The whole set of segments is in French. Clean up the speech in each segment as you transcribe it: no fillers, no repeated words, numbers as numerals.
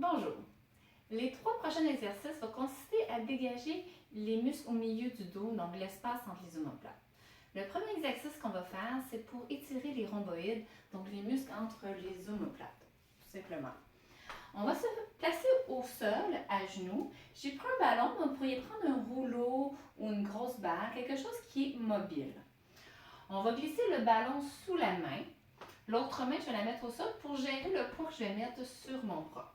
Bonjour! Les 3 prochains exercices vont consister à dégager les muscles au milieu du dos, donc l'espace entre les omoplates. Le premier exercice qu'on va faire, c'est pour étirer les rhomboïdes, donc les muscles entre les omoplates, tout simplement. On va se placer au sol, à genoux. J'ai pris un ballon, mais vous pourriez prendre un rouleau ou une grosse balle, quelque chose qui est mobile. On va glisser le ballon sous la main. L'autre main, je vais la mettre au sol pour gérer le poids que je vais mettre sur mon bras.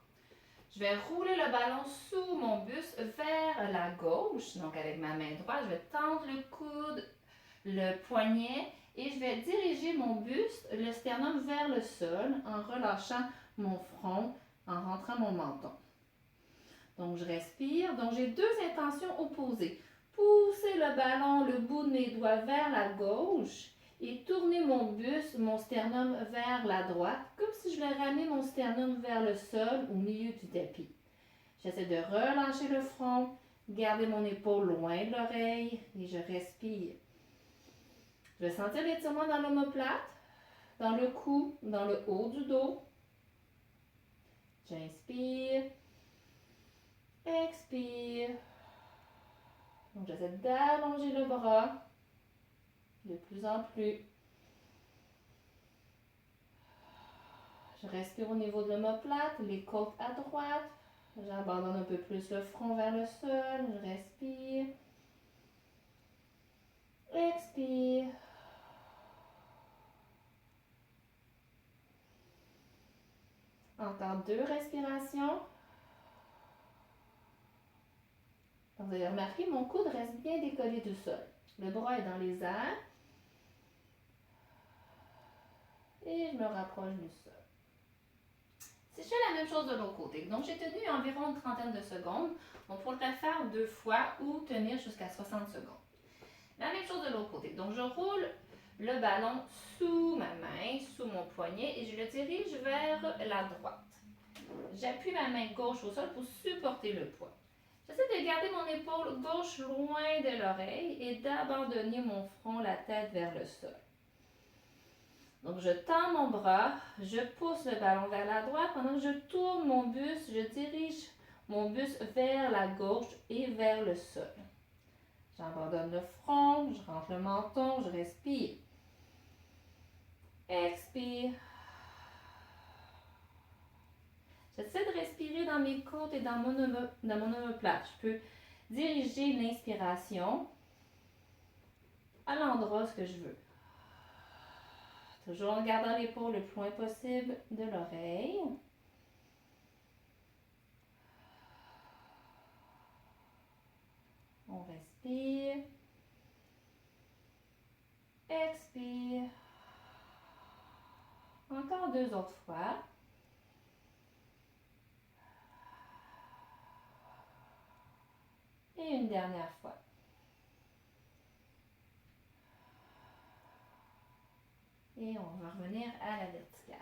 Je vais rouler le ballon sous mon buste vers la gauche, donc avec ma main droite, je vais tendre le coude, le poignet et je vais diriger mon buste, le sternum vers le sol en relâchant mon front, en rentrant mon menton. Donc je respire, donc j'ai 2 intentions opposées. Pousser le ballon, le bout de mes doigts vers la gauche et tourner mon buste, mon sternum vers la droite, comme si je voulais ramener mon sternum vers le sol au milieu du tapis. J'essaie de relâcher le front, garder mon épaule loin de l'oreille et je respire. Je vais sentir l'étirement dans l'omoplate, dans le cou, dans le haut du dos. J'inspire, expire. Donc j'essaie d'allonger le bras de plus en plus. Je respire au niveau de l'omoplate, les côtes à droite. J'abandonne un peu plus le front vers le sol. Je respire. Expire. Encore 2 respirations. Vous avez remarqué, mon coude reste bien décollé du sol. Le bras est dans les airs. Et je me rapproche du sol. Si je fais la même chose de l'autre côté, donc j'ai tenu environ une trentaine de secondes, on pourrait le faire 2 fois ou tenir jusqu'à 60 secondes. La même chose de l'autre côté, donc je roule le ballon sous ma main, sous mon poignet et je le dirige vers la droite. J'appuie ma main gauche au sol pour supporter le poids. J'essaie de garder mon épaule gauche loin de l'oreille et d'abandonner mon front, la tête vers le sol. Donc, je tends mon bras, je pousse le ballon vers la droite. Pendant que je tourne mon buste, je dirige mon buste vers la gauche et vers le sol. J'abandonne le front, je rentre le menton, je respire. Expire. J'essaie de respirer dans mes côtes et dans mon omoplate. Je peux diriger l'inspiration à l'endroit que je veux. Toujours en gardant l'épaule le plus loin possible de l'oreille. On respire. Expire. Encore 2 autres fois. Et une dernière fois. Et on va revenir à la verticale.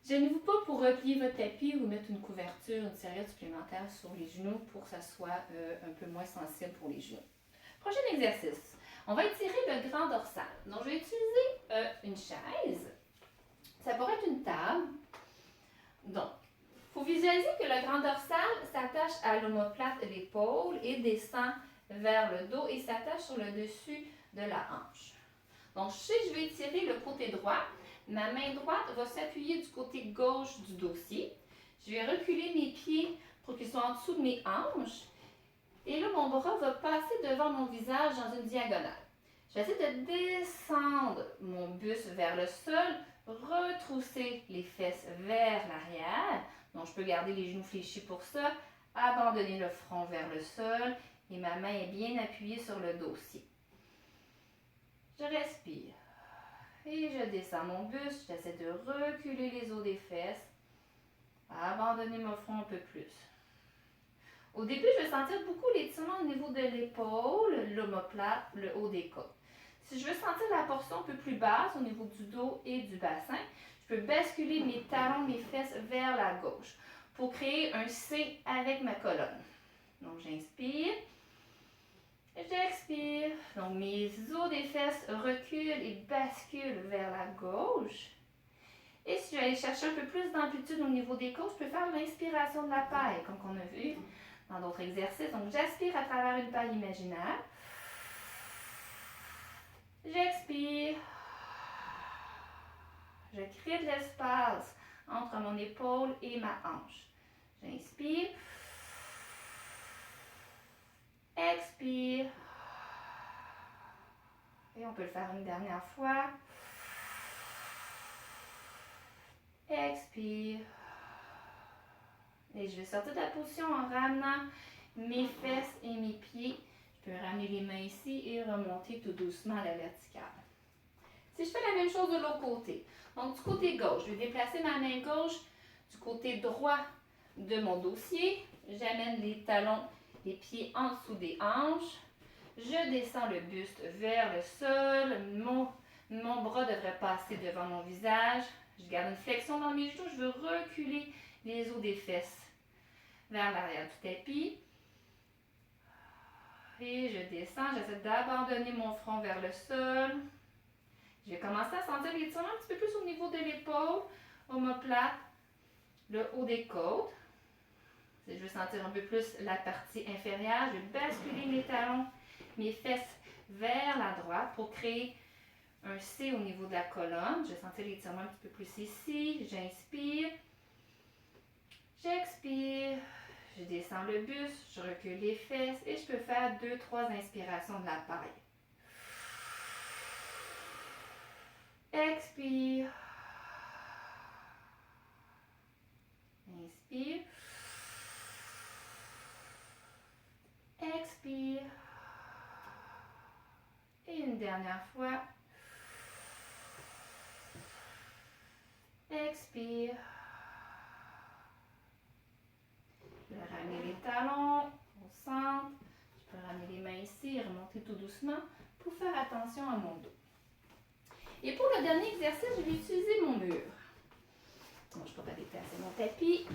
Gênez-vous pas pour replier votre tapis ou mettre une couverture, une serviette supplémentaire sur les genoux pour que ça soit un peu moins sensible pour les genoux. Prochain exercice. On va étirer le grand dorsal. Donc, je vais utiliser une chaise. Ça pourrait être une table. Donc, il faut visualiser que le grand dorsal s'attache à l'omoplate de l'épaule et descend vers le dos et s'attache sur le dessus de la hanche. Donc, si je vais étirer le côté droit, ma main droite va s'appuyer du côté gauche du dossier. Je vais reculer mes pieds pour qu'ils soient en dessous de mes hanches. Et là, mon bras va passer devant mon visage dans une diagonale. J'essaie de descendre mon buste vers le sol, retrousser les fesses vers l'arrière. Donc, je peux garder les genoux fléchis pour ça, abandonner le front vers le sol et ma main est bien appuyée sur le dossier. Je respire et je descends mon buste. J'essaie de reculer les os des fesses, abandonner mon front un peu plus. Au début, je vais sentir beaucoup l'étirement au niveau de l'épaule, l'omoplate, le haut des côtes. Si je veux sentir la portion un peu plus basse au niveau du dos et du bassin, je peux basculer mes talons, mes fesses vers la gauche pour créer un C avec ma colonne. Donc, j'inspire. J'expire. Donc, mes os des fesses reculent et basculent vers la gauche. Et si je vais aller chercher un peu plus d'amplitude au niveau des côtes, je peux faire l'inspiration de la paille, comme on a vu dans d'autres exercices. Donc, j'aspire à travers une paille imaginaire. J'expire. Je crée de l'espace entre mon épaule et ma hanche. J'inspire. Expire. Et on peut le faire une dernière fois. Expire. Et je vais sortir de la position en ramenant mes fesses et mes pieds. Je peux ramener les mains ici et remonter tout doucement à la verticale. Si je fais la même chose de l'autre côté, donc du côté gauche, je vais déplacer ma main gauche du côté droit de mon dossier. J'amène les talons, les pieds en dessous des hanches. Je descends le buste vers le sol. Mon bras devrait passer devant mon visage. Je garde une flexion dans mes genoux. Je veux reculer les os des fesses vers l'arrière du tapis. Et je descends. J'essaie d'abandonner mon front vers le sol. Je vais commencer à sentir l'étirement un petit peu plus au niveau de l'épaule, omoplate, le haut des côtes. Je veux sentir un peu plus la partie inférieure. Je vais basculer mes talons, mes fesses vers la droite pour créer un C au niveau de la colonne. Je vais sentir l'étirement un petit peu plus ici. J'inspire. J'expire. Je descends le buste. Je recule les fesses et je peux faire 2-3 inspirations de la paille. Expire. Inspire. Expire. Et une dernière fois. Expire. Je vais ramener les talons au centre. Je peux ramener les mains ici et remonter tout doucement pour faire attention à mon dos. Et pour le dernier exercice, je vais utiliser mon mur. Donc, je peux pas déplacer mon tapis.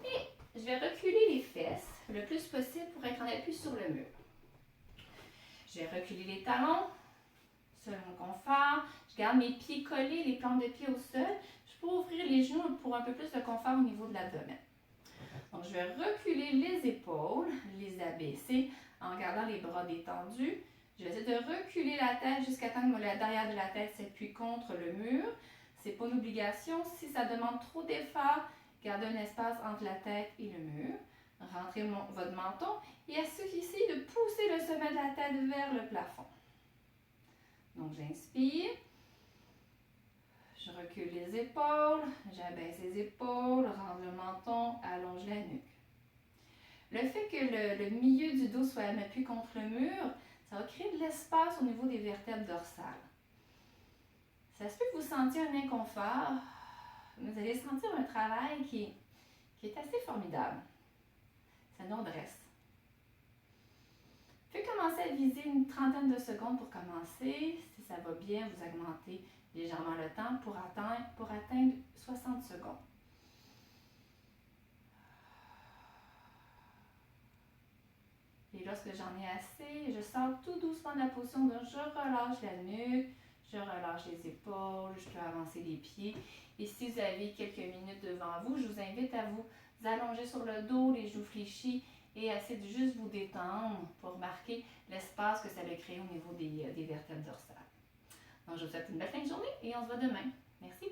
Et je vais reculer les fesses le plus possible pour être en appui sur le mur. Je vais reculer les talons selon mon confort. Je garde mes pieds collés, les plantes de pied au sol. Je peux ouvrir les genoux pour un peu plus de confort au niveau de l'abdomen. Donc, je vais reculer les épaules, les abaisser en gardant les bras détendus. Je vais essayer de reculer la tête jusqu'à temps que le derrière de la tête s'appuie contre le mur. Ce n'est pas une obligation. Si ça demande trop d'effort, gardez un espace entre la tête et le mur. Rentrez votre menton et essayez de pousser le sommet de la tête vers le plafond. Donc, j'inspire. Je recule les épaules, j'abaisse les épaules, rentre le menton, allonge la nuque. Le fait que le milieu du dos soit à appui contre le mur, ça va créer de l'espace au niveau des vertèbres dorsales. Ça se peut que vous sentiez un inconfort. Vous allez sentir un travail qui est assez formidable. Ça nous redresse. Puis commencez à viser une trentaine de secondes pour commencer. Si ça va bien, vous augmentez légèrement le temps pour atteindre 60 secondes. Et lorsque j'en ai assez, je sors tout doucement de la position de je relâche la nuque, je relâche les épaules, je peux avancer les pieds. Et si vous avez quelques minutes devant vous, je vous invite à vous allonger sur le dos, les joues fléchies et essayer de juste vous détendre pour marquer l'espace que ça va créer au niveau des vertèbres dorsales. Donc, je vous souhaite une belle fin de journée et on se voit demain. Merci.